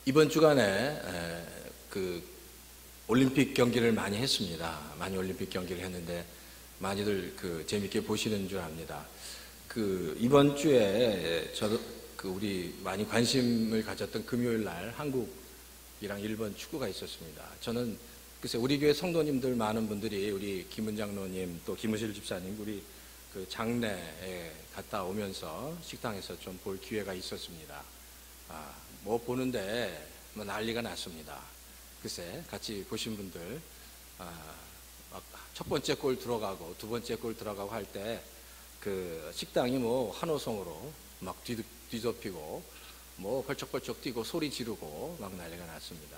이번 주간에 그 올림픽 경기를 많이 했습니다. 많이 올림픽 경기를 했는데 많이들 재밌게 보시는 줄 압니다. 이번 주에 저도 우리 많이 관심을 가졌던 금요일 날 한국이랑 일본 축구가 있었습니다. 저는 글쎄 우리 교회 성도님들 많은 분들이 우리 김은 장로님 또 김우실 집사님 우리 장례에 갔다 오면서 식당에서 좀 볼 기회가 있었습니다. 뭐 보는데 뭐 난리가 났습니다. 글쎄 같이 보신 분들 첫 번째 골 들어가고 두 번째 골 들어가고 할 때 식당이 뭐 환호성으로 막 뒤덮이고 뭐 벌쩍벌쩍 뛰고 소리 지르고 막 난리가 났습니다.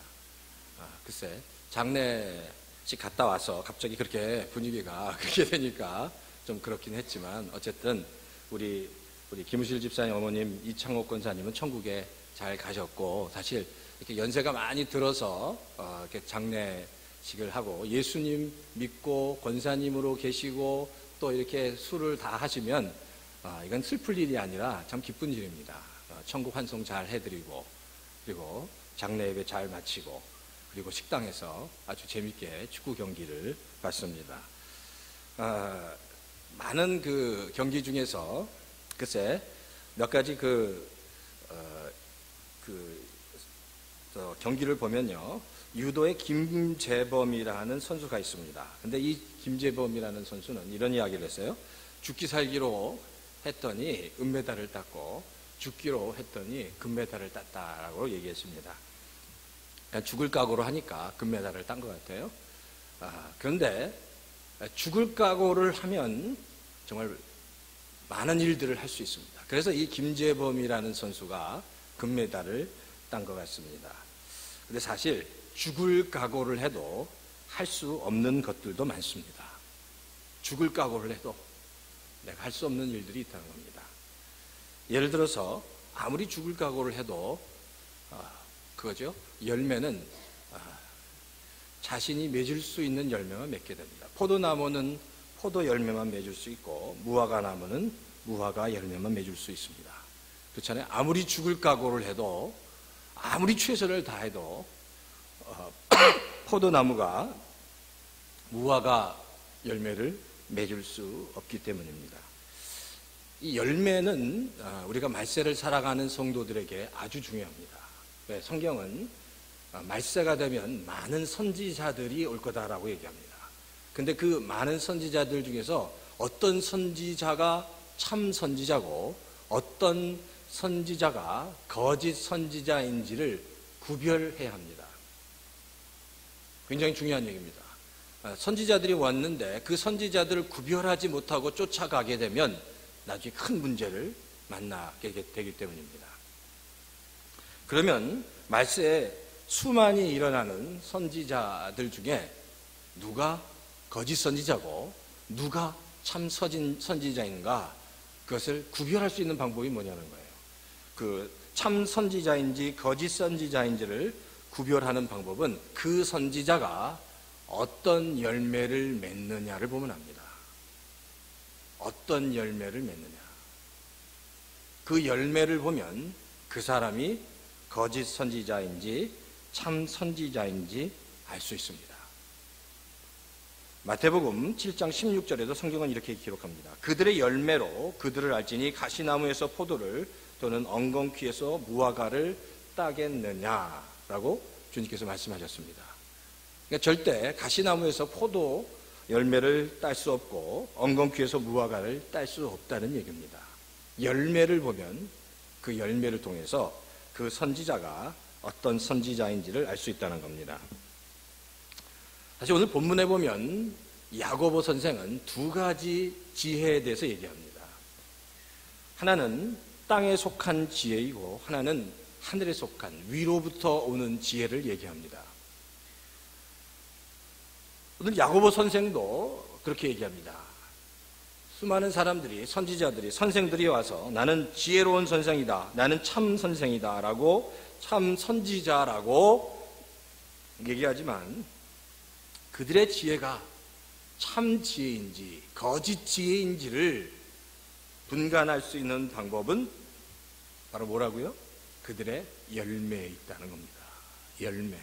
글쎄 장례식 갔다 와서 갑자기 그렇게 분위기가 그렇게 되니까 좀 그렇긴 했지만 어쨌든 우리 김우실 집사님 어머님 이창옥 권사님은 천국에 잘 가셨고, 사실 이렇게 연세가 많이 들어서 이렇게 장례식을 하고 예수님 믿고 권사님으로 계시고 또 이렇게 술을 다 하시면 이건 슬플 일이 아니라 참 기쁜 일입니다. 천국 환송 잘 해드리고 그리고 장례 예배 잘 마치고 그리고 식당에서 아주 재밌게 축구 경기를 봤습니다. 많은 경기 중에서 글쎄 몇 가지 경기를 보면요, 유도의 김재범이라는 선수가 있습니다. 근데 이 김재범이라는 선수는 이런 이야기를 했어요. 죽기 살기로 했더니 은메달을 땄고 죽기로 했더니 금메달을 땄다라고 얘기했습니다. 그러니까 죽을 각오로 하니까 금메달을 딴 것 같아요. 그런데 죽을 각오를 하면 정말 많은 일들을 할 수 있습니다. 그래서 이 김재범이라는 선수가 금메달을 딴 것 같습니다. 근데 사실 죽을 각오를 해도 할 수 없는 것들도 많습니다. 죽을 각오를 해도 내가 할 수 없는 일들이 있다는 겁니다. 예를 들어서 아무리 죽을 각오를 해도 그거죠. 열매는 자신이 맺을 수 있는 열매만 맺게 됩니다. 포도나무는 포도 열매만 맺을 수 있고 무화과 나무는 무화과 열매만 맺을 수 있습니다. 그렇잖아요. 아무리 죽을 각오를 해도 아무리 최선을 다해도 포도나무가 무화과 열매를 맺을 수 없기 때문입니다. 이 열매는 우리가 말세를 살아가는 성도들에게 아주 중요합니다. 왜? 성경은 말세가 되면 많은 선지자들이 올 거다라고 얘기합니다. 근데 그 많은 선지자들 중에서 어떤 선지자가 참 선지자고 어떤 선지자가 거짓 선지자인지를 구별해야 합니다. 굉장히 중요한 얘기입니다. 선지자들이 왔는데 그 선지자들을 구별하지 못하고 쫓아가게 되면 나중에 큰 문제를 만나게 되기 때문입니다. 그러면 말세에 수많이 일어나는 선지자들 중에 누가 거짓 선지자고 누가 참 선지자인가, 그것을 구별할 수 있는 방법이 뭐냐는 거예요. 참 선지자인지 거짓 선지자인지를 구별하는 방법은 그 선지자가 어떤 열매를 맺느냐를 보면 압니다. 어떤 열매를 맺느냐. 그 열매를 보면 그 사람이 거짓 선지자인지 참 선지자인지 알 수 있습니다. 마태복음 7장 16절에도 성경은 이렇게 기록합니다. 그들의 열매로 그들을 알지니 가시나무에서 포도를 또는 엉겅퀴에서 무화과를 따겠느냐라고 주님께서 말씀하셨습니다. 그러니까 절대 가시나무에서 포도 열매를 딸 수 없고 엉겅퀴에서 무화과를 딸 수 없다는 얘기입니다. 열매를 보면 그 열매를 통해서 그 선지자가 어떤 선지자인지를 알 수 있다는 겁니다. 사실 오늘 본문에 보면 야고보 선생은 두 가지 지혜에 대해서 얘기합니다. 하나는 땅에 속한 지혜이고 하나는 하늘에 속한 위로부터 오는 지혜를 얘기합니다. 오늘 야고보 선생도 그렇게 얘기합니다. 수많은 사람들이, 선지자들이, 선생들이 와서 나는 지혜로운 선생이다, 나는 참 선생이다 라고 참 선지자라고 얘기하지만 그들의 지혜가 참 지혜인지 거짓 지혜인지를 분간할 수 있는 방법은 바로 뭐라고요? 그들의 열매에 있다는 겁니다. 열매.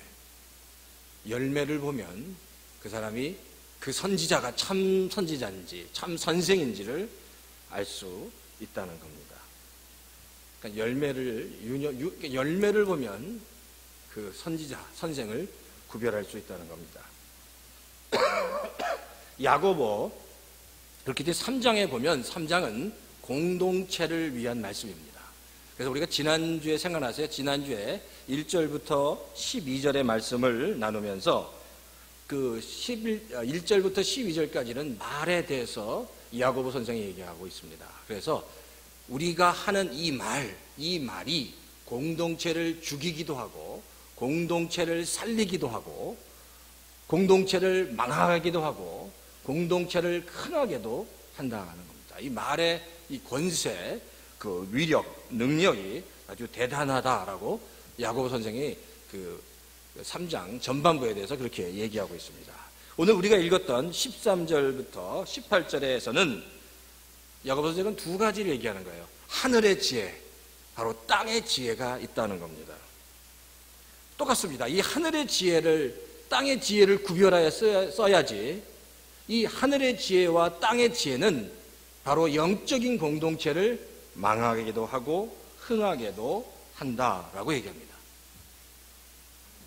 열매를 보면 그 사람이 그 선지자가 참 선지자인지 참 선생인지를 알 수 있다는 겁니다. 그러니까 열매를 보면 그 선지자, 선생을 구별할 수 있다는 겁니다. 야고보 그렇게 3장에 보면 3장은 공동체를 위한 말씀입니다. 그래서 우리가 지난주에 생각나세요? 지난주에 1절부터 12절의 말씀을 나누면서 그 1절부터 12절까지는 말에 대해서 야고보 선생이 얘기하고 있습니다. 그래서 우리가 하는 이 말이 공동체를 죽이기도 하고 공동체를 살리기도 하고 공동체를 망하기도 하고 공동체를 흥하게도 한다는 겁니다. 이 말의 이 권세, 그 위력, 능력이 아주 대단하다라고 야고보 선생이 그 3장 전반부에 대해서 그렇게 얘기하고 있습니다. 오늘 우리가 읽었던 13절부터 18절에서는 야고보 선생은 두 가지를 얘기하는 거예요. 하늘의 지혜, 바로 땅의 지혜가 있다는 겁니다. 똑같습니다. 이 하늘의 지혜를, 땅의 지혜를 구별하여 써야지. 이 하늘의 지혜와 땅의 지혜는 바로 영적인 공동체를 망하게도 하고 흥하게도 한다라고 얘기합니다.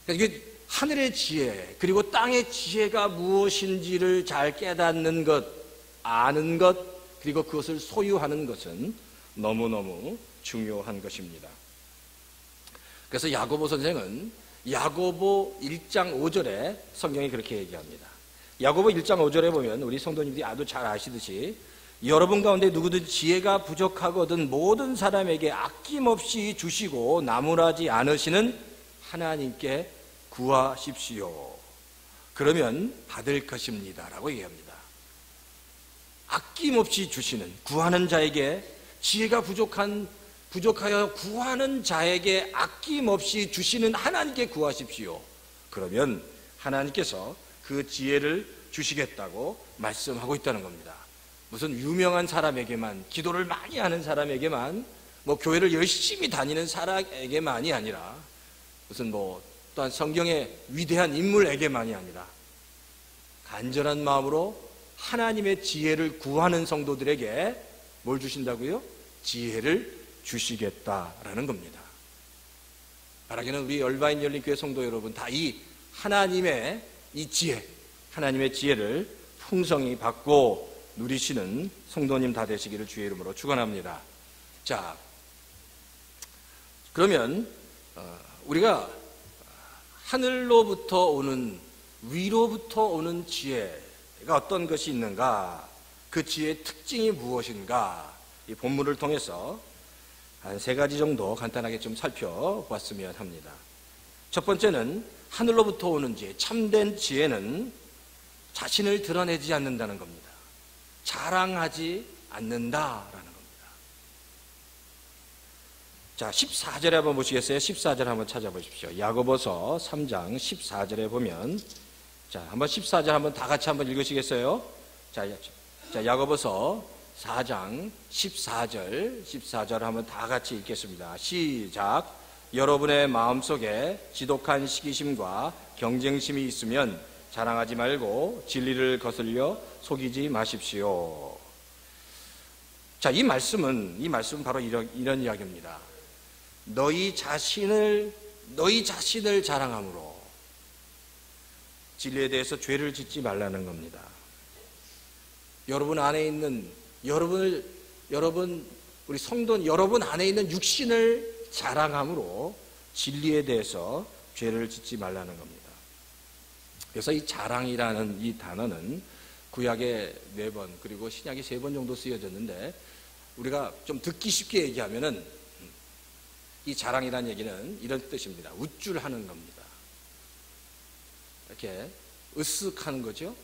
그러니까 이게 하늘의 지혜 그리고 땅의 지혜가 무엇인지를 잘 깨닫는 것, 아는 것, 그리고 그것을 소유하는 것은 너무너무 중요한 것입니다. 그래서 야고보 선생은 야고보 1장 5절에 성경이 그렇게 얘기합니다. 야고보 1장 5절에 보면 우리 성도님들이 아주 잘 아시듯이 여러분 가운데 누구든 지혜가 부족하거든 모든 사람에게 아낌없이 주시고 나무라지 않으시는 하나님께 구하십시오. 그러면 받을 것입니다. 라고 얘기합니다. 아낌없이 주시는, 구하는 자에게, 지혜가 부족하여 구하는 자에게 아낌없이 주시는 하나님께 구하십시오. 그러면 하나님께서 그 지혜를 주시겠다고 말씀하고 있다는 겁니다. 무슨 유명한 사람에게만, 기도를 많이 하는 사람에게만, 뭐 교회를 열심히 다니는 사람에게만이 아니라 무슨 또한 성경의 위대한 인물에게만이 아니라 간절한 마음으로 하나님의 지혜를 구하는 성도들에게 뭘 주신다고요? 지혜를 주시겠다라는 겁니다. 말하기는 우리 열바인 열린교회 성도 여러분 다 이 하나님의 이 지혜, 하나님의 지혜를 풍성히 받고 누리시는 성도님 다 되시기를 주의 이름으로 축원합니다. 자, 그러면 우리가 하늘로부터 오는, 위로부터 오는 지혜가 어떤 것이 있는가, 그 지혜의 특징이 무엇인가, 이 본문을 통해서 한 3가지 정도 간단하게 좀 살펴보았으면 합니다. 첫 번째는 하늘로부터 오는 지혜, 참된 지혜는 자신을 드러내지 않는다는 겁니다. 자랑하지 않는다라는 겁니다. 자, 14절에 한번 보시겠어요? 14절 한번 찾아보십시오. 야고보서 3장 14절에 보면, 자, 한번 14절 한번 다 같이 한번 읽으시겠어요? 자, 야고보서 4장 14절 한번 다 같이 읽겠습니다. 시작. 여러분의 마음속에 지독한 시기심과 경쟁심이 있으면 자랑하지 말고 진리를 거슬려 속이지 마십시오. 자, 이 말씀은 바로 이런 이야기입니다. 너희 자신을 자랑함으로 진리에 대해서 죄를 짓지 말라는 겁니다. 여러분 안에 있는 우리 성도 여러분 안에 있는 육신을 자랑함으로 진리에 대해서 죄를 짓지 말라는 겁니다. 그래서 이 자랑이라는 이 단어는 구약에 4번 그리고 신약에 3번 정도 쓰여졌는데, 우리가 좀 듣기 쉽게 얘기하면은 이 자랑이라는 얘기는 이런 뜻입니다. 우쭐하는 겁니다. 이렇게 으쓱하는 거죠.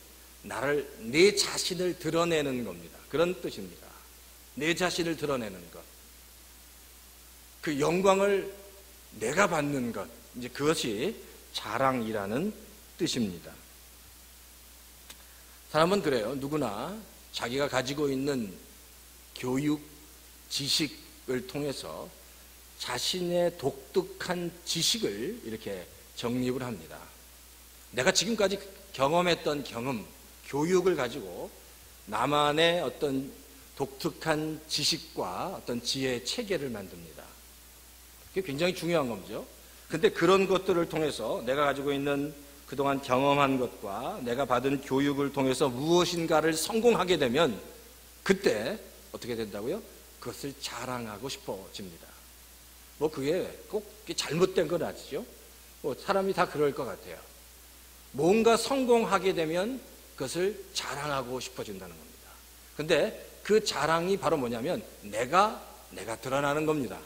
내 자신을 드러내는 겁니다. 그런 뜻입니다. 내 자신을 드러내는 것. 그 영광을 내가 받는 것. 이제 그것이 자랑이라는 뜻입니다. 사람은 그래요. 누구나 자기가 가지고 있는 교육, 지식을 통해서 자신의 독특한 지식을 이렇게 정립을 합니다. 내가 지금까지 경험했던 경험, 교육을 가지고 나만의 어떤 독특한 지식과 어떤 지혜의 체계를 만듭니다. 그게 굉장히 중요한 거죠. 근데 그런 것들을 통해서 내가 가지고 있는 그동안 경험한 것과 내가 받은 교육을 통해서 무엇인가를 성공하게 되면 그때 어떻게 된다고요? 그것을 자랑하고 싶어집니다. 뭐 그게 꼭 잘못된 건 아니죠. 뭐 사람이 다 그럴 것 같아요. 뭔가 성공하게 되면 그것을 자랑하고 싶어진다는 겁니다. 근데 그 자랑이 바로 뭐냐면 내가 드러나는 겁니다.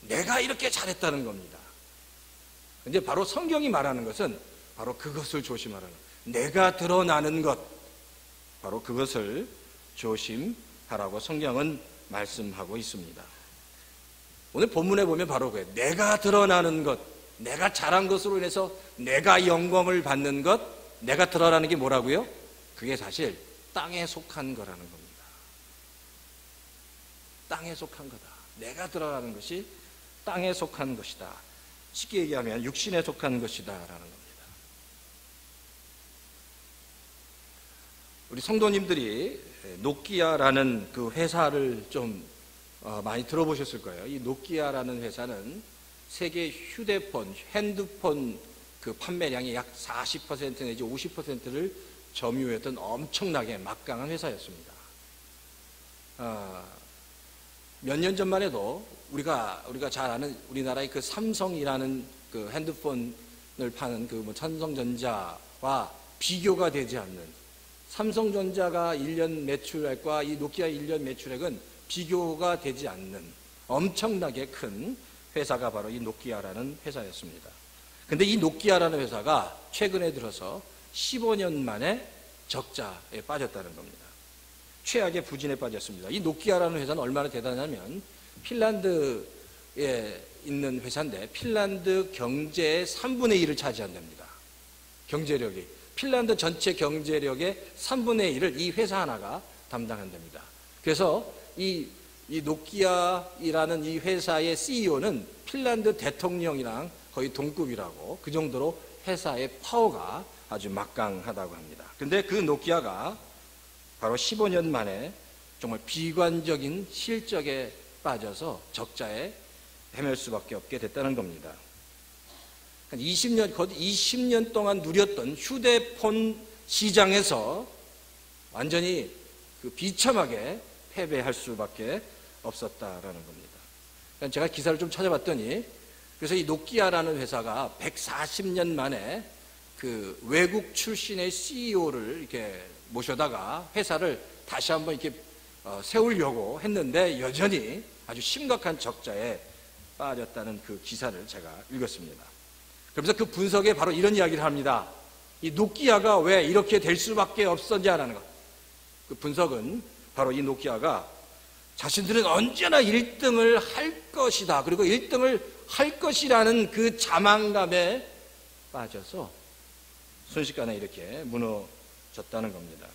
내가 이렇게 잘했다는 겁니다. 근데 바로 성경이 말하는 것은 바로 그것을 조심하라는 거예요. 내가 드러나는 것, 바로 그것을 조심하라고 성경은 말씀하고 있습니다. 오늘 본문에 보면 바로 그거예요. 내가 드러나는 것, 내가 잘한 것으로 인해서 내가 영광을 받는 것, 내가 드러나는 게 뭐라고요? 그게 사실 땅에 속한 거라는 겁니다. 땅에 속한 거다. 내가 드러나는 것이 땅에 속한 것이다. 쉽게 얘기하면 육신에 속한 것이다 라는 겁니다. 우리 성도님들이 노키아라는 그 회사를 좀 많이 들어보셨을 거예요. 이 노키아라는 회사는 세계 휴대폰, 핸드폰 그 판매량의 약 40% 내지 50%를 점유했던 엄청나게 막강한 회사였습니다. 몇 년 전만 해도 우리가 잘 아는 우리나라의 그 삼성이라는 그 핸드폰을 파는 그 뭐 삼성전자와 비교가 되지 않는, 삼성전자가 1년 매출액과 이 노키아 1년 매출액은 비교가 되지 않는 엄청나게 큰 회사가 바로 이 노키아라는 회사였습니다. 근데 이 노키아라는 회사가 최근에 들어서 15년 만에 적자에 빠졌다는 겁니다. 최악의 부진에 빠졌습니다. 이 노키아라는 회사는 얼마나 대단하냐면 핀란드에 있는 회사인데 핀란드 경제의 3분의 1을 차지한답니다. 경제력이. 핀란드 전체 경제력의 3분의 1을 이 회사 하나가 담당한답니다. 그래서 이 노키아라는 이 회사의 CEO는 핀란드 대통령이랑 거의 동급이라고, 그 정도로 회사의 파워가 아주 막강하다고 합니다. 근데 그 노키아가 바로 15년 만에 정말 비관적인 실적에 빠져서 적자에 헤맬 수밖에 없게 됐다는 겁니다. 20년 동안 누렸던 휴대폰 시장에서 완전히 그 비참하게 패배할 수밖에 없었다라는 겁니다. 제가 기사를 좀 찾아봤더니, 그래서 이 노키아라는 회사가 140년 만에 그 외국 출신의 CEO를 이렇게 모셔다가 회사를 다시 한번 이렇게 세우려고 했는데 여전히 아주 심각한 적자에 빠졌다는 그 기사를 제가 읽었습니다. 그러면서 그 분석에 바로 이런 이야기를 합니다. 이 노키아가 왜 이렇게 될 수밖에 없었냐라는 것. 그 분석은 바로 이 노키아가 자신들은 언제나 1등을 할 것이다. 그리고 1등을 할 것이라는 그 자만감에 빠져서 순식간에 이렇게 무너졌다는 겁니다.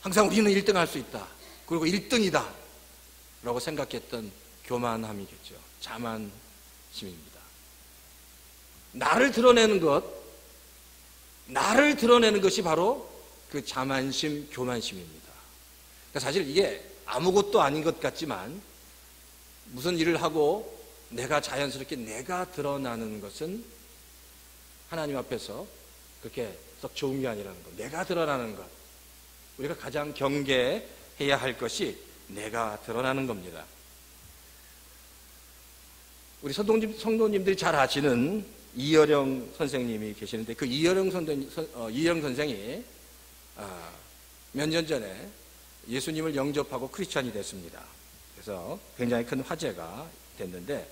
항상 우리는 1등 할 수 있다. 그리고 1등이다. 라고 생각했던 교만함이겠죠. 자만심입니다. 나를 드러내는 것이 바로 그 자만심, 교만심입니다. 그러니까 사실 이게 아무것도 아닌 것 같지만 무슨 일을 하고 내가 자연스럽게 내가 드러나는 것은 하나님 앞에서 그렇게 썩 좋은 게 아니라는 것. 내가 드러나는 것. 우리가 가장 경계해야 할 것이 내가 드러나는 겁니다. 우리 성도님들이 잘 아시는 이여령 선생님이 계시는데 그 이여령 선생이 몇 년 전에 예수님을 영접하고 크리스찬이 됐습니다. 그래서 굉장히 큰 화제가 됐는데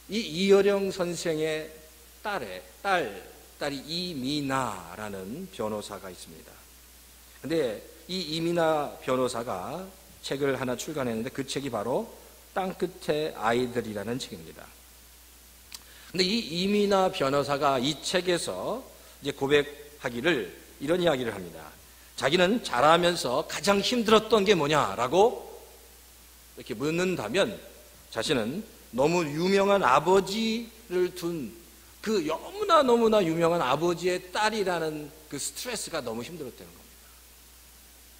이 이여령 선생의 딸이 이미나라는 변호사가 있습니다. 근데 이 이미나 변호사가 책을 하나 출간했는데 그 책이 바로 땅끝의 아이들이라는 책입니다. 근데 이 이미나 변호사가 이 책에서 이제 고백하기를 이런 이야기를 합니다. 자기는 자라면서 가장 힘들었던 게 뭐냐라고 이렇게 묻는다면 자신은 너무 유명한 아버지를 둔 그 너무나 유명한 아버지의 딸이라는 그 스트레스가 너무 힘들었다는 겁니다.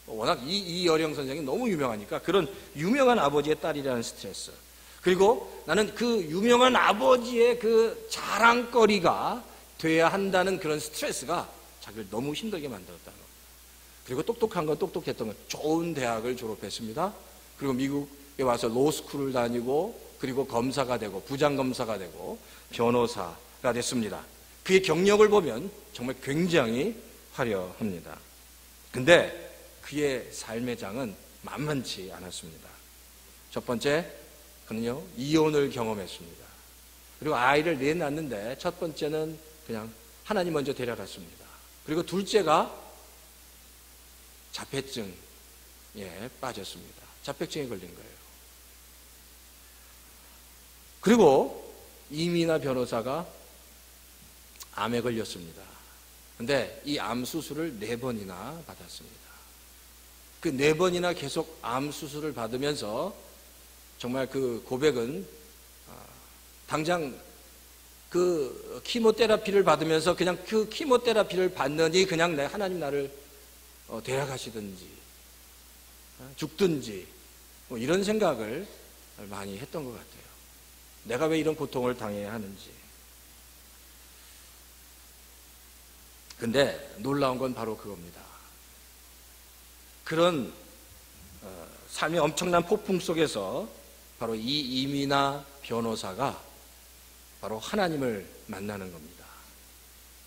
워낙 이여령 선생이 너무 유명하니까 그런 유명한 아버지의 딸이라는 스트레스, 그리고 나는 그 유명한 아버지의 그 자랑거리가 돼야 한다는 그런 스트레스가 자기를 너무 힘들게 만들었다는 겁니다. 그리고 똑똑한 건 똑똑했던 건 좋은 대학을 졸업했습니다. 그리고 미국에 와서 로스쿨을 다니고 그리고 검사가 되고 부장검사가 되고 변호사가 됐습니다. 그의 경력을 보면 정말 굉장히 화려합니다. 근데 그의 삶의 장은 만만치 않았습니다. 첫 번째, 그는요 이혼을 경험했습니다. 그리고 아이를 넷 낳았는데 첫 번째는 그냥 하나님 먼저 데려갔습니다. 그리고 둘째가 자폐증에 빠졌습니다. 자폐증에 걸린 거예요. 그리고 이민아 변호사가 암에 걸렸습니다. 근데 이 암 수술을 4번이나 받았습니다. 그 4번이나 계속 암 수술을 받으면서 정말 그 고백은 당장 그 키모테라피를 받으면서 그냥 그 키모테라피를 받느니 그냥 하나님 나를 데려가시든지 죽든지 뭐 이런 생각을 많이 했던 것 같아요. 내가 왜 이런 고통을 당해야 하는지. 근데 놀라운 건 바로 그겁니다. 그런 삶의 엄청난 폭풍 속에서 바로 이 이민아 변호사가 바로 하나님을 만나는 겁니다.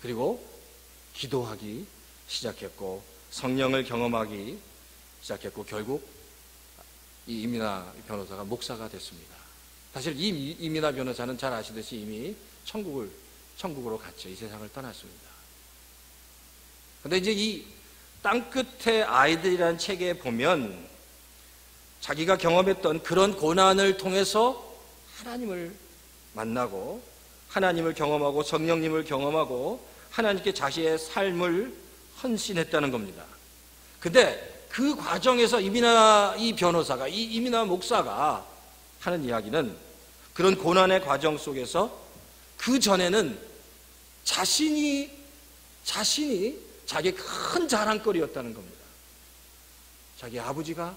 그리고 기도하기 시작했고 성령을 경험하기 시작했고 결국 이 이민아 변호사가 목사가 됐습니다. 사실 이 이민아 변호사는 잘 아시듯이 이미 천국으로 갔죠. 이 세상을 떠났습니다. 그런데 이제 이 땅끝의 아이들이라는 책에 보면 자기가 경험했던 그런 고난을 통해서 하나님을 만나고 하나님을 경험하고 성령님을 경험하고 하나님께 자신의 삶을 헌신했다는 겁니다. 근데 그 과정에서 이 변호사가, 이민아 목사가 하는 이야기는 그런 고난의 과정 속에서 그 전에는 자신이 자기의 큰 자랑거리였다는 겁니다. 자기 아버지가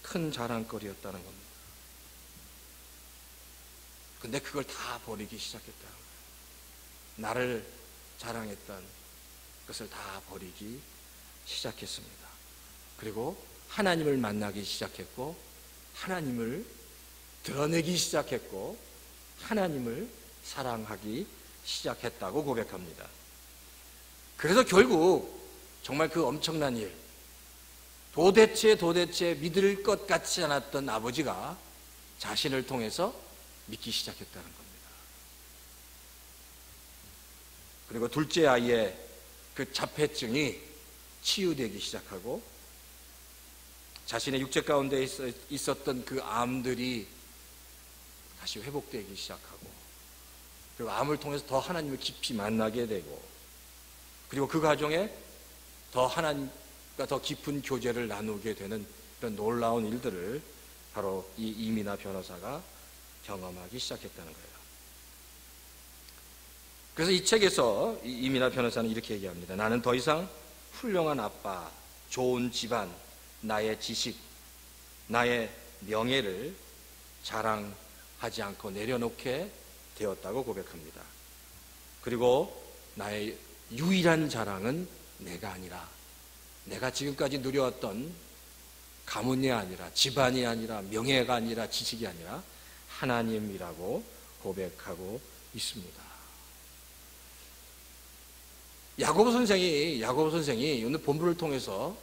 큰 자랑거리였다는 겁니다. 근데 그걸 다 버리기 시작했다는 거예요. 나를 자랑했던 것을 다 버리기 시작했습니다. 그리고 하나님을 만나기 시작했고 하나님을 드러내기 시작했고 하나님을 사랑하기 시작했다고 고백합니다. 그래서 결국 정말 그 엄청난 일, 도대체 믿을 것 같지 않았던 아버지가 자신을 통해서 믿기 시작했다는 겁니다. 그리고 둘째 아이의 그 자폐증이 치유되기 시작하고 자신의 육체 가운데 있었던 그 암들이 다시 회복되기 시작하고 그리고 암을 통해서 더 하나님을 깊이 만나게 되고 그리고 그 과정에 더 하나님과 더 깊은 교제를 나누게 되는 이런 놀라운 일들을 바로 이 이민아 변호사가 경험하기 시작했다는 거예요. 그래서 이 책에서 이 이민아 변호사는 이렇게 얘기합니다. 나는 더 이상 훌륭한 아빠, 좋은 집안, 나의 지식, 나의 명예를 자랑하지 않고 내려놓게 되었다고 고백합니다. 그리고 나의 유일한 자랑은 내가 아니라 내가 지금까지 누려왔던 가문이 아니라 집안이 아니라 명예가 아니라 지식이 아니라 하나님이라고 고백하고 있습니다. 야고보 선생이 오늘 본문을 통해서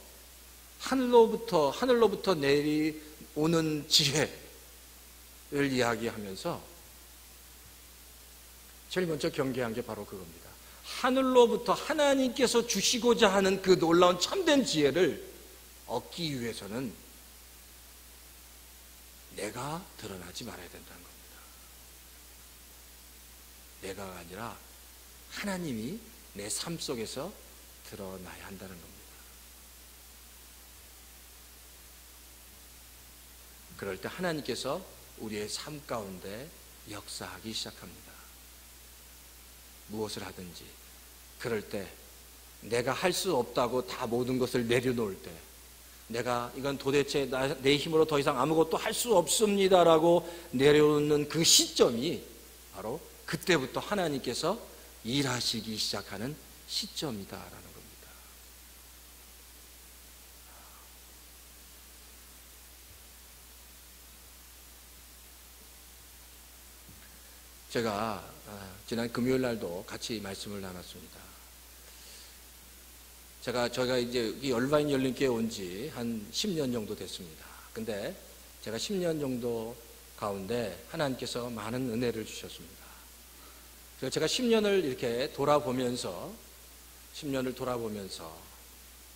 하늘로부터 내려오는 지혜를 이야기하면서 제일 먼저 경계한 게 바로 그겁니다. 하늘로부터 하나님께서 주시고자 하는 그 놀라운 참된 지혜를 얻기 위해서는 내가 드러나지 말아야 된다는 겁니다. 내가 아니라 하나님이 내 삶 속에서 드러나야 한다는 겁니다. 그럴 때 하나님께서 우리의 삶 가운데 역사하기 시작합니다. 무엇을 하든지. 그럴 때 내가 할 수 없다고 다 모든 것을 내려놓을 때, 내가 이건 도대체 내 힘으로 더 이상 아무것도 할 수 없습니다라고 내려놓는 그 시점이 바로 그때부터 하나님께서 일하시기 시작하는 시점이다라는 겁니다. 제가 지난 금요일 날도 같이 말씀을 나눴습니다. 저희가 이제 이 얼바인 열린교회 온 지 한 10년 정도 됐습니다. 근데 제가 10년 정도 가운데 하나님께서 많은 은혜를 주셨습니다. 그래서 제가 10년을 이렇게 돌아보면서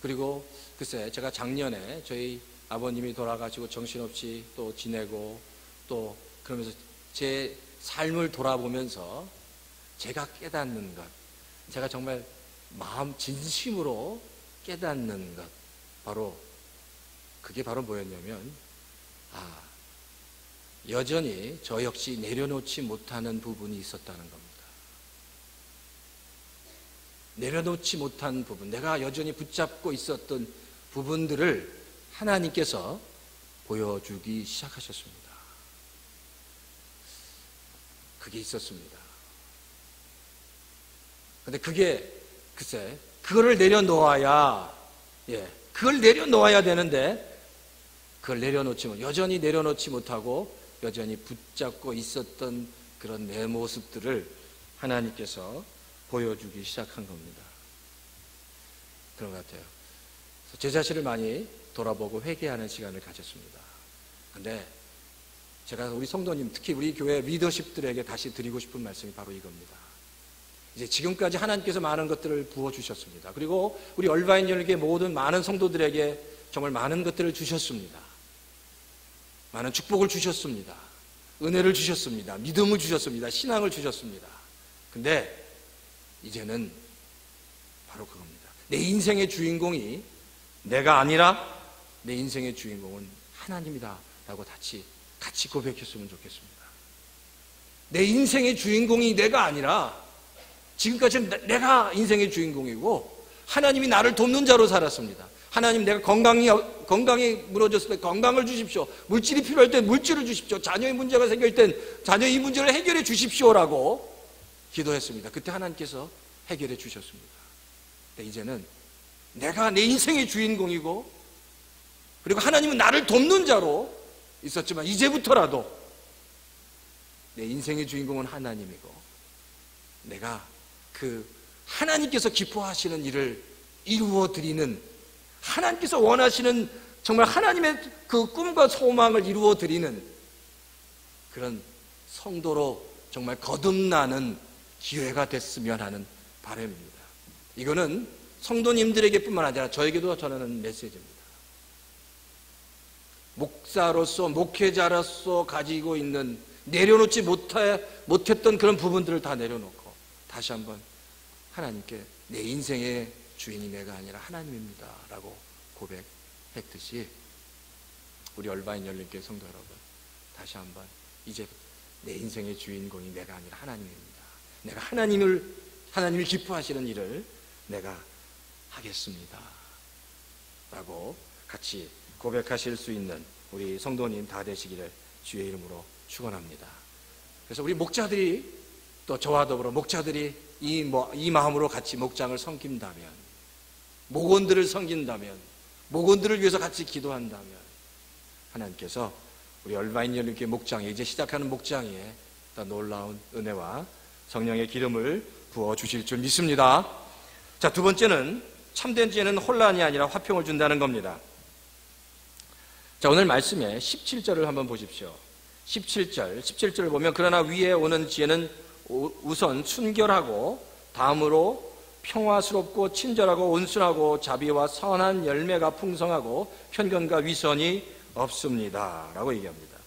그리고 글쎄 제가 작년에 저희 아버님이 돌아가시고 정신없이 또 지내고 또 그러면서 제 삶을 돌아보면서 제가 깨닫는 것, 제가 정말 마음 진심으로 깨닫는 것, 그게 바로 뭐였냐면, 여전히 저 역시 내려놓지 못하는 부분이 있었다는 겁니다. 내려놓지 못한 부분, 내가 여전히 붙잡고 있었던 부분들을 하나님께서 보여주기 시작하셨습니다. 그게 있었습니다. 근데 글쎄, 그거를 내려놓아야, 그걸 내려놓아야 되는데, 여전히 내려놓지 못하고, 여전히 붙잡고 있었던 그런 내 모습들을 하나님께서 보여주기 시작한 겁니다. 그런 것 같아요. 그래서 제 자신을 많이 돌아보고 회개하는 시간을 가졌습니다. 근데 제가 우리 성도님, 특히 우리 교회 리더십들에게 다시 드리고 싶은 말씀이 바로 이겁니다. 이제 지금까지 하나님께서 많은 것들을 부어주셨습니다. 그리고 우리 얼바인 열교회 모든 많은 성도들에게 정말 많은 것들을 주셨습니다. 많은 축복을 주셨습니다. 은혜를 주셨습니다. 믿음을 주셨습니다. 신앙을 주셨습니다. 근데 이제는 바로 그겁니다. 내 인생의 주인공이 내가 아니라 내 인생의 주인공은 하나님이다 라고 같이 고백했으면 좋겠습니다. 내 인생의 주인공이 내가 아니라 지금까지는 내가 인생의 주인공이고 하나님이 나를 돕는 자로 살았습니다. 하나님, 내가 건강이 무너졌을 때 건강을 주십시오. 물질이 필요할 때 물질을 주십시오. 자녀의 문제가 생길 땐 자녀의 이 문제를 해결해 주십시오라고 기도했습니다. 그때 하나님께서 해결해 주셨습니다. 근데 이제는 내가 내 인생의 주인공이고 그리고 하나님은 나를 돕는 자로 있었지만 이제부터라도 내 인생의 주인공은 하나님이고 내가 그 하나님께서 기뻐하시는 일을 이루어드리는, 하나님께서 원하시는 정말 하나님의 그 꿈과 소망을 이루어드리는 그런 성도로 정말 거듭나는 기회가 됐으면 하는 바람입니다. 이거는 성도님들에게 뿐만 아니라 저에게도 전하는 메시지입니다. 목사로서, 목회자로서 가지고 있는 내려놓지 못했던 그런 부분들을 다 내려놓고 다시 한번 하나님께 내 인생의 주인이 내가 아니라 하나님입니다 라고 고백했듯이 우리 얼바인 열린교회 성도 여러분, 다시 한번 이제 내 인생의 주인공이 내가 아니라 하나님입니다. 내가 하나님을 기뻐하시는 일을 내가 하겠습니다 라고 같이 고백하실 수 있는 우리 성도님 다 되시기를 주의 이름으로 축원합니다. 그래서 우리 목자들이 또 저와 더불어 목자들이 이 마음으로 같이 목장을 섬긴다면, 목원들을 섬긴다면, 목원들을 위해서 같이 기도한다면 하나님께서 우리 얼바인 열린교회 목장에, 이제 시작하는 목장에 더 놀라운 은혜와 성령의 기름을 부어주실 줄 믿습니다. 자, 두 번째는 참된 지혜는 혼란이 아니라 화평을 준다는 겁니다. 자, 오늘 말씀에 17절을 한번 보십시오. 17절을 보면 그러나 위에 오는 지혜는 우선 순결하고 다음으로 평화스럽고 친절하고 온순하고 자비와 선한 열매가 풍성하고 편견과 위선이 없습니다 라고 얘기합니다.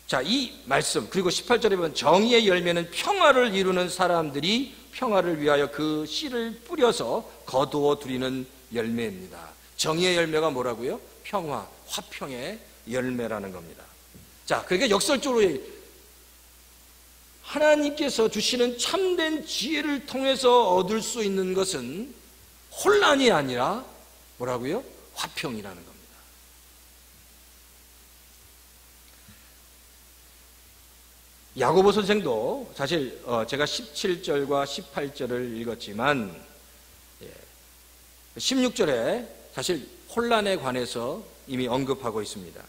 자, 이 말씀, 그리고 18절에 보면 정의의 열매는 평화를 이루는 사람들이 평화를 위하여 그 씨를 뿌려서 거두어 들이는 열매입니다. 정의의 열매가 뭐라고요? 평화, 화평의 열매라는 겁니다. 자, 그러니까 역설적으로 하나님께서 주시는 참된 지혜를 통해서 얻을 수 있는 것은 혼란이 아니라 뭐라고요? 화평이라는 겁니다. 야고보 선생도 사실 제가 17절과 18절을 읽었지만 16절에 사실 혼란에 관해서 이미 언급하고 있습니다.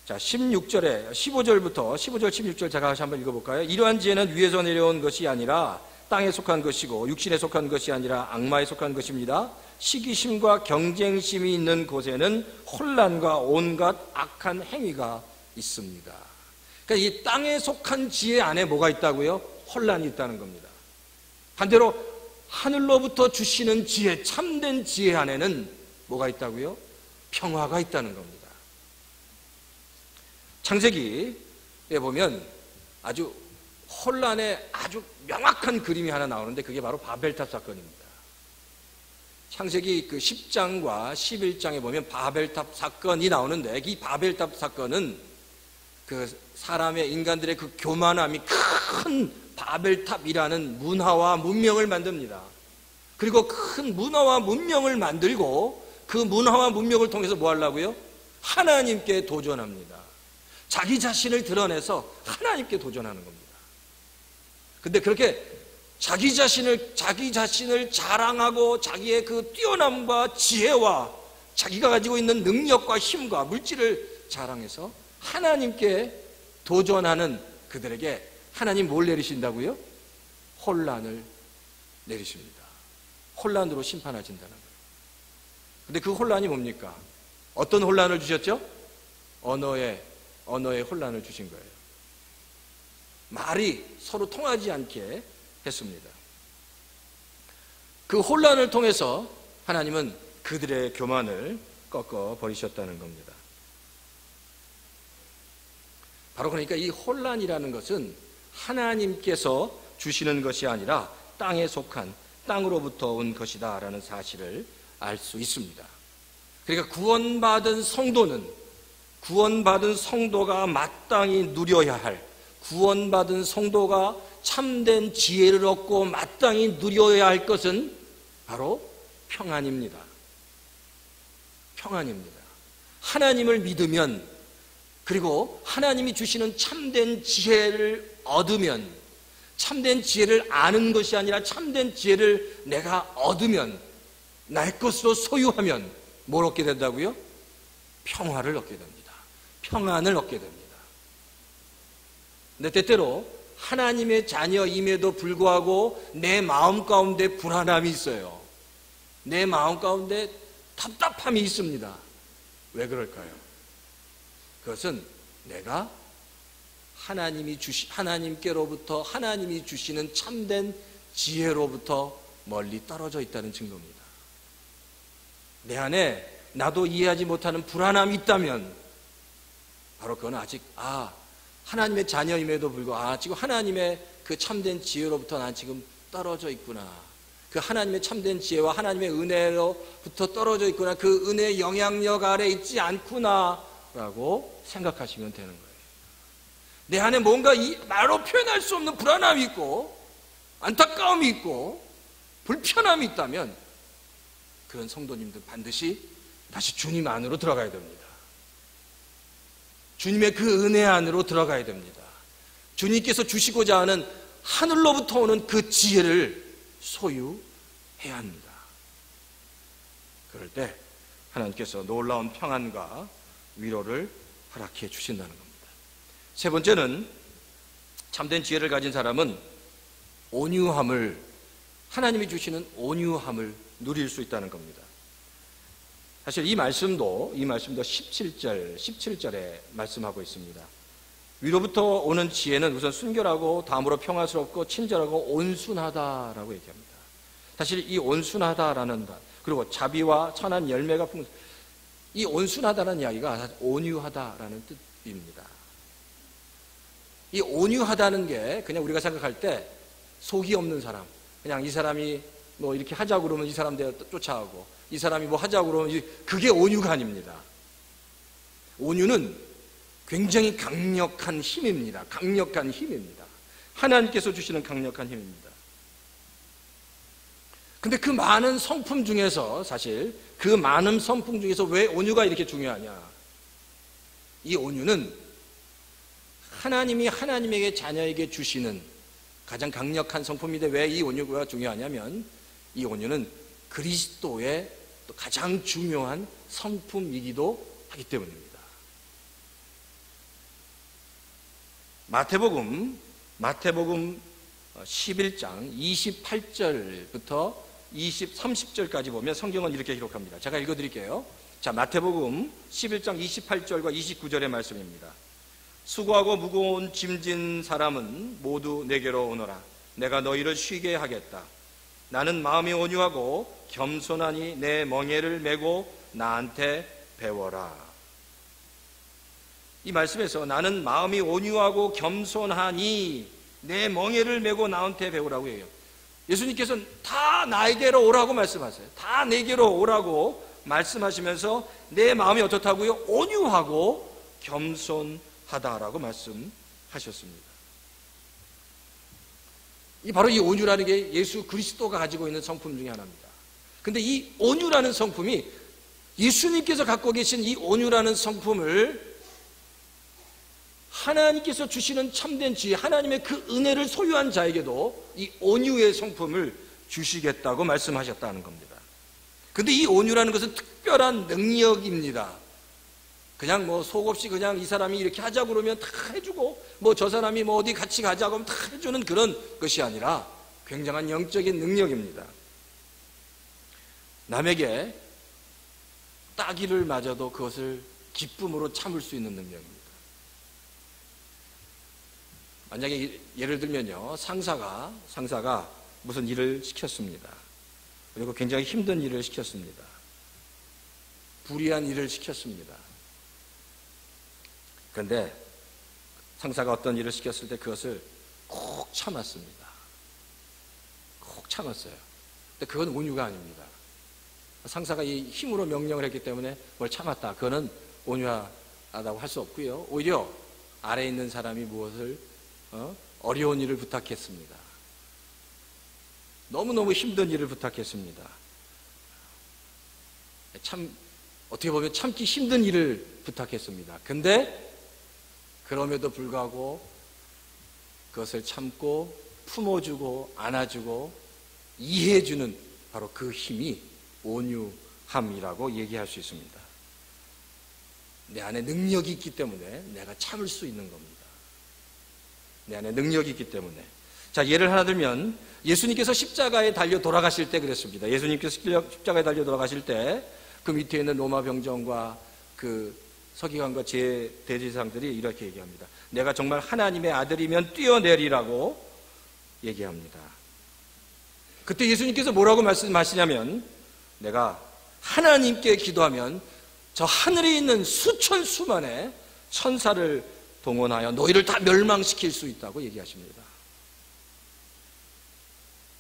자, 16절에 15절부터 15절 16절 제가 다시 한번 읽어볼까요? 이러한 지혜는 위에서 내려온 것이 아니라 땅에 속한 것이고 육신에 속한 것이 아니라 악마에 속한 것입니다. 시기심과 경쟁심이 있는 곳에는 혼란과 온갖 악한 행위가 있습니다. 그러니까 이 땅에 속한 지혜 안에 뭐가 있다고요? 혼란이 있다는 겁니다. 반대로 하늘로부터 주시는 지혜, 참된 지혜 안에는 뭐가 있다고요? 평화가 있다는 겁니다. 창세기에 보면 아주 혼란의 아주 명확한 그림이 하나 나오는데 그게 바로 바벨탑 사건입니다. 창세기 그 10장과 11장에 보면 바벨탑 사건이 나오는데 이 바벨탑 사건은 그 사람의 인간들의 그 교만함이 큰 바벨탑이라는 문화와 문명을 만듭니다. 그리고 큰 문화와 문명을 만들고 그 문화와 문명을 통해서 뭐 하려고요? 하나님께 도전합니다. 자기 자신을 드러내서 하나님께 도전하는 겁니다. 근데 그렇게 자기 자신을 자랑하고 자기의 그 뛰어남과 지혜와 자기가 가지고 있는 능력과 힘과 물질을 자랑해서 하나님께 도전하는 그들에게 하나님 뭘 내리신다고요? 혼란을 내리십니다. 혼란으로 심판하신다는 거예요. 근데 그 혼란이 뭡니까? 어떤 혼란을 주셨죠? 언어의 혼란을 주신 거예요. 말이 서로 통하지 않게 했습니다. 그 혼란을 통해서 하나님은 그들의 교만을 꺾어 버리셨다는 겁니다. 바로 그러니까 이 혼란이라는 것은 하나님께서 주시는 것이 아니라 땅에 속한 땅으로부터 온 것이다 라는 사실을 알 수 있습니다. 그러니까 구원받은 성도가 마땅히 누려야 할, 구원받은 성도가 참된 지혜를 얻고 마땅히 누려야 할 것은 바로 평안입니다. 평안입니다. 하나님을 믿으면, 그리고 하나님이 주시는 참된 지혜를 얻으면, 참된 지혜를 아는 것이 아니라 참된 지혜를 내가 얻으면, 내 것으로 소유하면 뭘 얻게 된다고요? 평화를 얻게 됩니다. 평안을 얻게 됩니다. 근데 때때로 하나님의 자녀임에도 불구하고 내 마음 가운데 불안함이 있어요. 내 마음 가운데 답답함이 있습니다. 왜 그럴까요? 그것은 내가 하나님께로부터 하나님이 주시는 참된 지혜로부터 멀리 떨어져 있다는 증거입니다. 내 안에 나도 이해하지 못하는 불안함이 있다면 바로 그건 아직 하나님의 자녀임에도 불구하고 지금 하나님의 그 참된 지혜로부터 난 지금 떨어져 있구나. 그 하나님의 참된 지혜와 하나님의 은혜로부터 떨어져 있구나. 그 은혜의 영향력 아래 있지 않구나 라고 생각하시면 되는 거예요. 내 안에 뭔가 말로 표현할 수 없는 불안함이 있고 안타까움이 있고 불편함이 있다면 그런 성도님들 반드시 다시 주님 안으로 들어가야 됩니다. 주님의 그 은혜 안으로 들어가야 됩니다. 주님께서 주시고자 하는 하늘로부터 오는 그 지혜를 소유해야 합니다. 그럴 때 하나님께서 놀라운 평안과 위로를 허락해 주신다는 겁니다. 세 번째는 참된 지혜를 가진 사람은 하나님이 주시는 온유함을 누릴 수 있다는 겁니다. 사실 이 말씀도 17절에 말씀하고 있습니다. 위로부터 오는 지혜는 우선 순결하고 다음으로 평화스럽고 친절하고 온순하다라고 얘기합니다. 사실 이 온순하다라는 것, 그리고 자비와 선한 열매가 이 온순하다라는 이야기가 사실 온유하다라는 뜻입니다. 이 온유하다는 게 그냥 우리가 생각할 때 속이 없는 사람, 그냥 이 사람이 뭐 이렇게 하자고 그러면 이 사람 쫓아가고 이 사람이 뭐 하자고 그러면 그게 온유가 아닙니다. 온유는 굉장히 강력한 힘입니다. 강력한 힘입니다. 하나님께서 주시는 강력한 힘입니다. 근데 그 많은 성품 중에서 사실 그 많은 성품 중에서 왜 온유가 이렇게 중요하냐? 이 온유는 하나님이 하나님에게 자녀에게 주시는 가장 강력한 성품인데 왜 이 온유가 중요하냐면 이 온유는 그리스도의 또 가장 중요한 성품이기도 하기 때문입니다. 마태복음 11장 28절부터 30절까지 보면 성경은 이렇게 기록합니다. 제가 읽어드릴게요. 자, 마태복음 11장 28절과 29절의 말씀입니다. 수고하고 무거운 짐진 사람은 모두 내게로 오너라. 내가 너희를 쉬게 하겠다. 나는 마음이 온유하고 겸손하니 내 멍에를 메고 나한테 배워라. 이 말씀에서 나는 마음이 온유하고 겸손하니 내 멍에를 메고 나한테 배우라고 해요. 예수님께서는 다 나에게로 오라고 말씀하세요. 다 내게로 오라고 말씀하시면서 내 마음이 어떻다고요? 온유하고 겸손하다라고 말씀하셨습니다. 바로 이 온유라는 게 예수 그리스도가 가지고 있는 성품 중에 하나입니다. 근데 이 온유라는 성품이 예수님께서 갖고 계신 이 온유라는 성품을 하나님께서 주시는 참된 지혜, 하나님의 그 은혜를 소유한 자에게도 이 온유의 성품을 주시겠다고 말씀하셨다는 겁니다. 근데 이 온유라는 것은 특별한 능력입니다. 그냥 뭐 속없이 그냥 이 사람이 이렇게 하자고 그러면 다 해주고 뭐 저 사람이 뭐 어디 같이 가자고 하면 다 해주는 그런 것이 아니라 굉장한 영적인 능력입니다. 남에게 따기를 맞아도 그것을 기쁨으로 참을 수 있는 능력입니다. 만약에 예를 들면요, 상사가 무슨 일을 시켰습니다. 그리고 굉장히 힘든 일을 시켰습니다. 불의한 일을 시켰습니다. 그런데 상사가 어떤 일을 시켰을 때 그것을 꼭 참았습니다. 꼭 참았어요. 근데 그건 온유가 아닙니다. 상사가 이 힘으로 명령을 했기 때문에 뭘 참았다. 그거는 온유하다고 할 수 없고요. 오히려 아래에 있는 사람이 무엇을 어려운 일을 부탁했습니다. 너무너무 힘든 일을 부탁했습니다. 어떻게 보면 참기 힘든 일을 부탁했습니다. 근데 그럼에도 불구하고 그것을 참고 품어주고 안아주고 이해해주는 바로 그 힘이 온유함이라고 얘기할 수 있습니다. 내 안에 능력이 있기 때문에 내가 참을 수 있는 겁니다. 내 안에 능력이 있기 때문에. 자, 예를 하나 들면 예수님께서 십자가에 달려 돌아가실 때 그랬습니다. 예수님께서 십자가에 달려 돌아가실 때 그 밑에 있는 로마 병정과 그 서기관과 대제사장들이 이렇게 얘기합니다. 내가 정말 하나님의 아들이면 뛰어내리라고 얘기합니다. 그때 예수님께서 뭐라고 말씀하시냐면 내가 하나님께 기도하면 저 하늘에 있는 수천 수만의 천사를 동원하여 너희를 다 멸망시킬 수 있다고 얘기하십니다.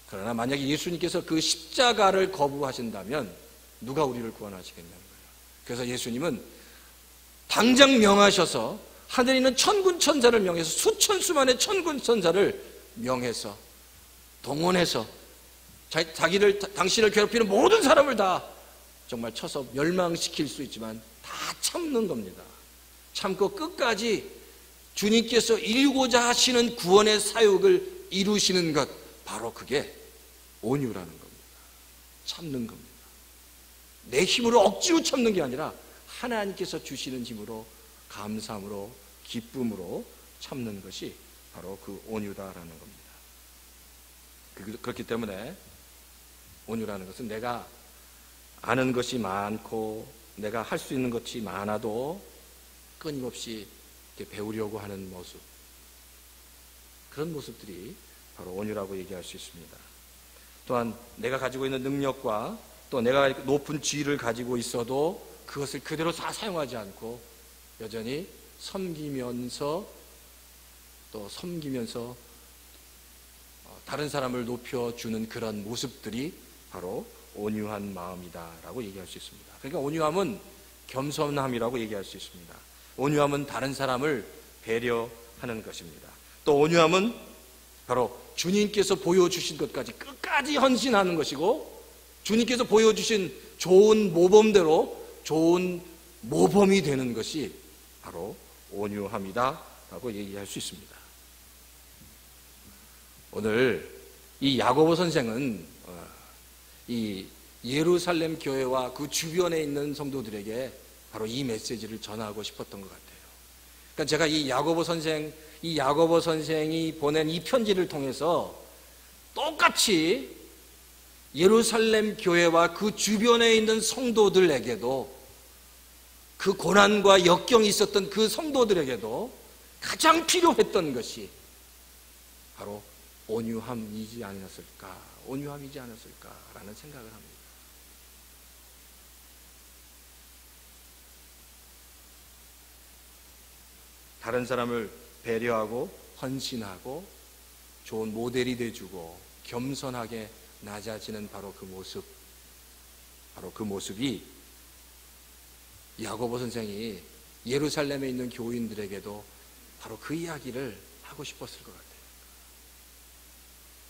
그러나 만약에 예수님께서 그 십자가를 거부하신다면 누가 우리를 구원하시겠냐는 거예요. 그래서 예수님은 당장 명하셔서 하늘에 있는 천군 천사를 명해서 수천 수만의 천군 천사를 명해서 동원해서 당신을 괴롭히는 모든 사람을 다 정말 쳐서 멸망시킬 수 있지만 다 참는 겁니다. 참고 끝까지 주님께서 이루고자 하시는 구원의 사역을 이루시는 것, 바로 그게 온유라는 겁니다. 참는 겁니다. 내 힘으로 억지로 참는 게 아니라 하나님께서 주시는 힘으로, 감사함으로, 기쁨으로 참는 것이 바로 그 온유다라는 겁니다. 그렇기 때문에 온유라는 것은 내가 아는 것이 많고 내가 할 수 있는 것이 많아도 끊임없이 배우려고 하는 모습, 그런 모습들이 바로 온유라고 얘기할 수 있습니다. 또한 내가 가지고 있는 능력과 또 내가 높은 지위를 가지고 있어도 그것을 그대로 다 사용하지 않고 여전히 섬기면서 다른 사람을 높여주는 그런 모습들이 바로 온유한 마음이다라고 얘기할 수 있습니다. 그러니까 온유함은 겸손함이라고 얘기할 수 있습니다. 온유함은 다른 사람을 배려하는 것입니다. 또 온유함은 바로 주님께서 보여주신 것까지 끝까지 헌신하는 것이고, 주님께서 보여주신 좋은 모범대로 좋은 모범이 되는 것이 바로 온유함이다 라고 얘기할 수 있습니다. 오늘 이 야고보 선생은 이 예루살렘 교회와 그 주변에 있는 성도들에게 바로 이 메시지를 전하고 싶었던 것 같아요. 그러니까 제가 이 야고보 선생이 보낸 이 편지를 통해서 똑같이 예루살렘 교회와 그 주변에 있는 성도들에게도, 그 고난과 역경이 있었던 그 성도들에게도 가장 필요했던 것이 바로 온유함이지 않았을까라는 생각을 합니다. 다른 사람을 배려하고 헌신하고 좋은 모델이 돼주고 겸손하게 낮아지는 바로 그 모습이 야고보 선생이 예루살렘에 있는 교인들에게도 바로 그 이야기를 하고 싶었을 것 같아요.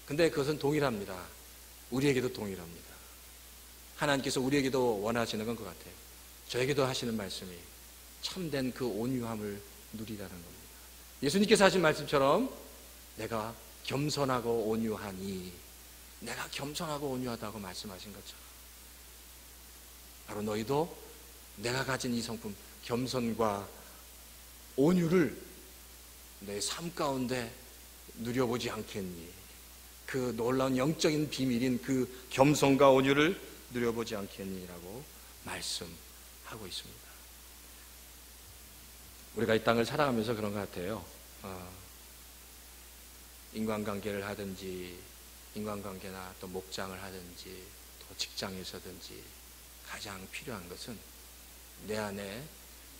근데 그것은 동일합니다. 우리에게도 동일합니다. 하나님께서 우리에게도 원하시는 건 것 같아요. 저에게도 하시는 말씀이 참된 그 온유함을 누리라는 겁니다. 예수님께서 하신 말씀처럼 내가 겸손하고 온유하니, 내가 겸손하고 온유하다고 말씀하신 것처럼 바로 너희도 내가 가진 이 성품 겸손과 온유를 내 삶 가운데 누려보지 않겠니? 그 놀라운 영적인 비밀인 그 겸손과 온유를 누려보지 않겠니라고 말씀하고 있습니다. 우리가 이 땅을 살아가면서 그런 것 같아요. 인간관계를 하든지, 인간관계나 또 목장을 하든지, 또 직장에서든지 가장 필요한 것은 내 안에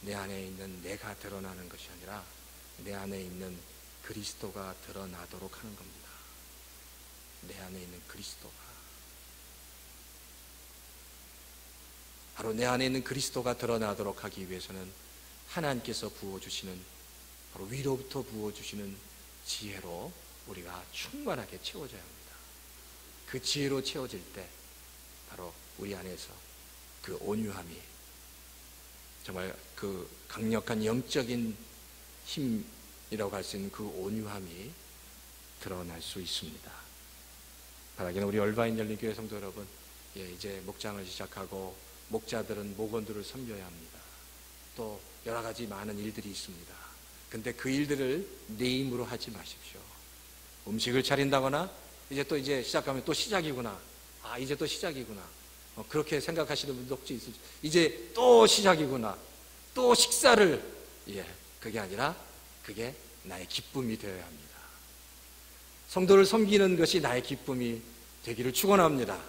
있는 내가 드러나는 것이 아니라 내 안에 있는 그리스도가 드러나도록 하는 겁니다. 내 안에 있는 그리스도가, 바로 내 안에 있는 그리스도가 드러나도록 하기 위해서는 하나님께서 부어주시는, 바로 위로부터 부어주시는 지혜로 우리가 충만하게 채워져야 합니다. 그 지혜로 채워질 때 바로 우리 안에서 그 온유함이, 정말 그 강력한 영적인 힘이라고 할 수 있는 그 온유함이 드러날 수 있습니다. 바라기는 우리 얼바인 열린교회 성도 여러분, 이제 목장을 시작하고 목자들은 목원들을 섬겨야 합니다. 또 여러 가지 많은 일들이 있습니다. 근데 그 일들을 내 힘으로 하지 마십시오. 음식을 차린다거나 이제 시작하면 또 시작이구나, 이제 또 시작이구나, 그렇게 생각하시는 분도 혹시 있으시죠? 이제 또 시작이구나, 또 식사를, 그게 아니라 그게 나의 기쁨이 되어야 합니다. 성도를 섬기는 것이 나의 기쁨이 되기를 축원합니다.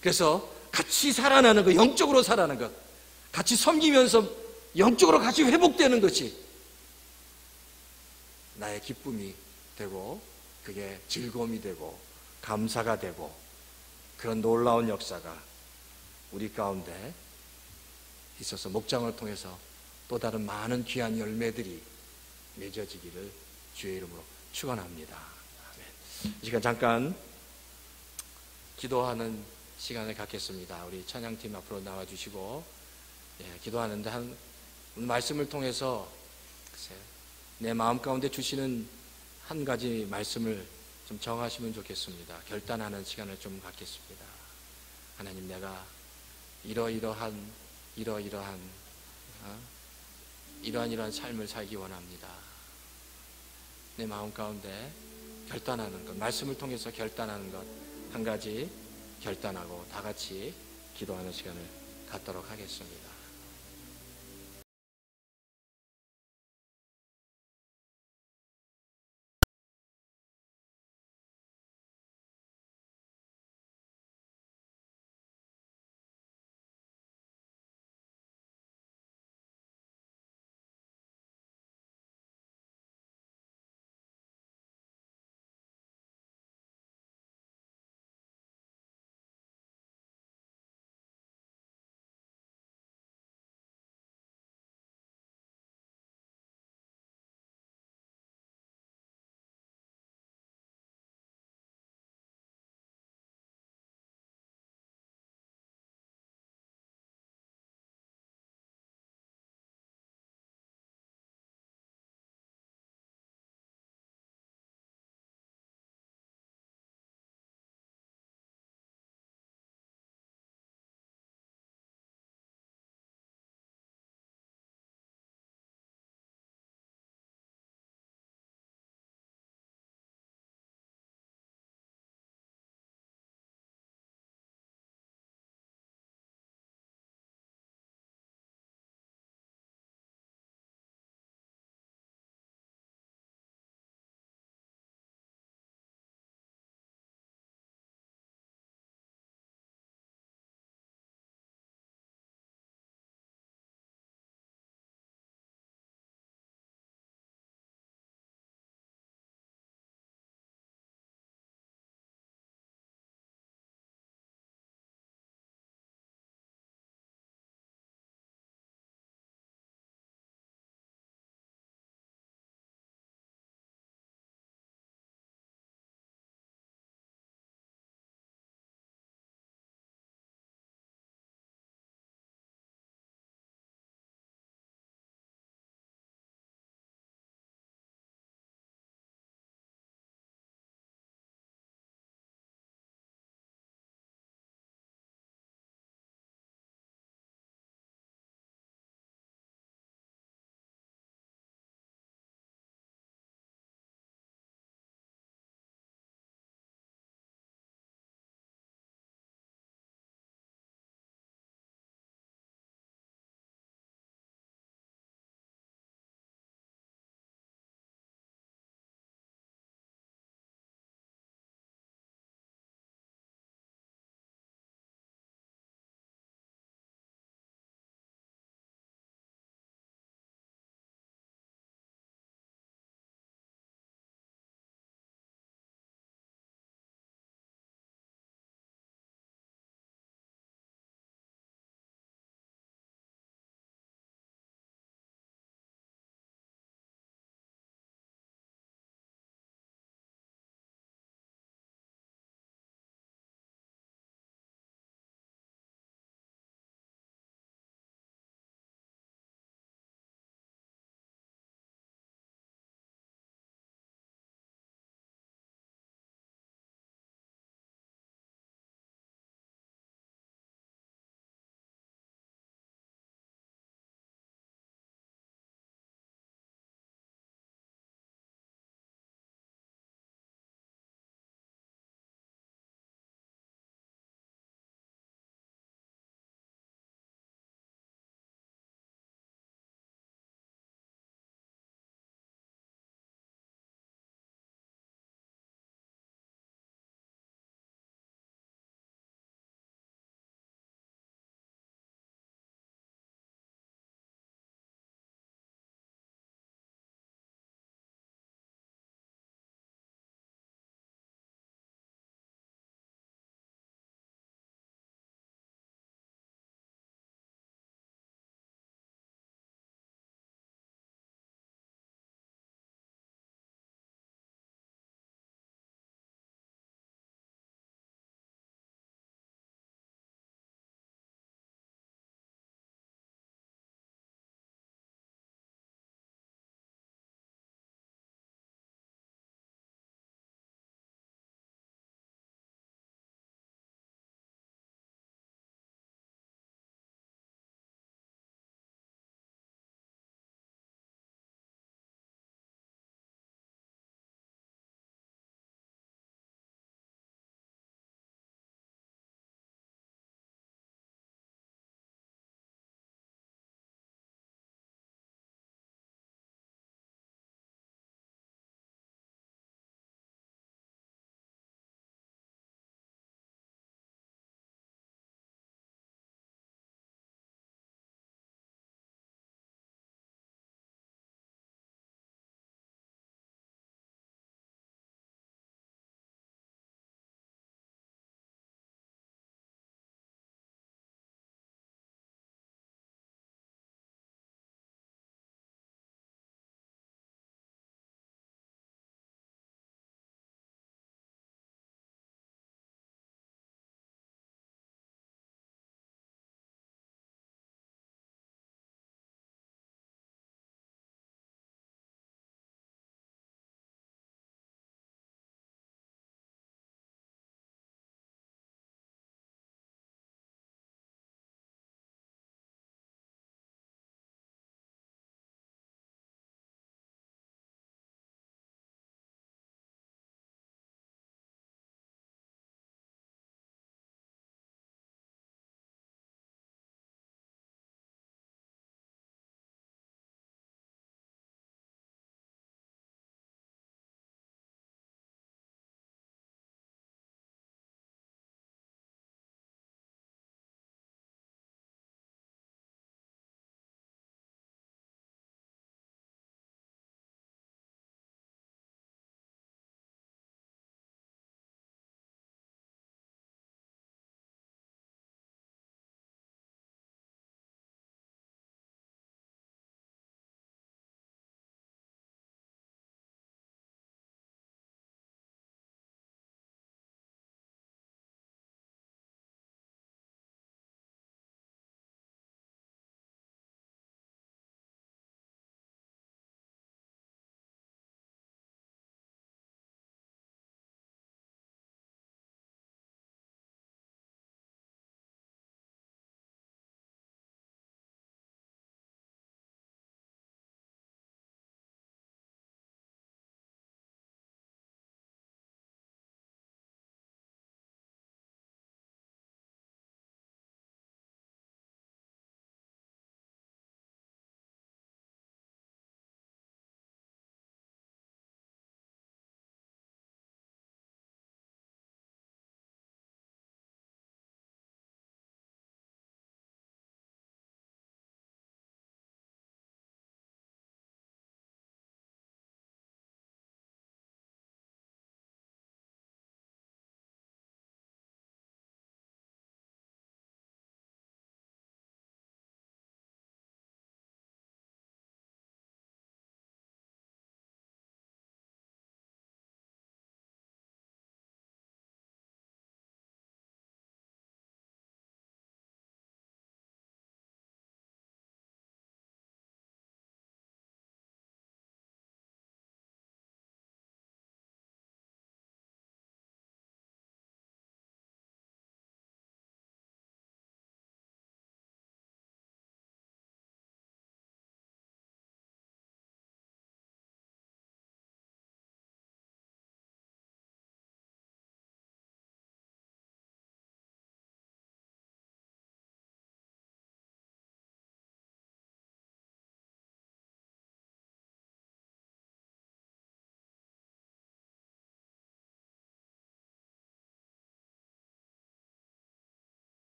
그래서 같이 살아나는 것, 영적으로 살아나는 것, 같이 섬기면서 영적으로 같이 회복되는 것이 나의 기쁨이 되고, 그게 즐거움이 되고 감사가 되고, 그런 놀라운 역사가 우리 가운데 있어서 목장을 통해서 또 다른 많은 귀한 열매들이 맺어지기를 주의 이름으로 축원합니다. 아멘. 이 시간 잠깐 기도하는 시간을 갖겠습니다. 우리 찬양팀 앞으로 나와주시고, 기도하는데 오늘 말씀을 통해서 내 마음 가운데 주시는 한 가지 말씀을 좀 정하시면 좋겠습니다. 결단하는 시간을 좀 갖겠습니다. 하나님, 내가 이러이러한 삶을 살기 원합니다. 내 마음 가운데 결단하는 것, 말씀을 통해서 결단하는 것 한 가지 결단하고 다 같이 기도하는 시간을 갖도록 하겠습니다.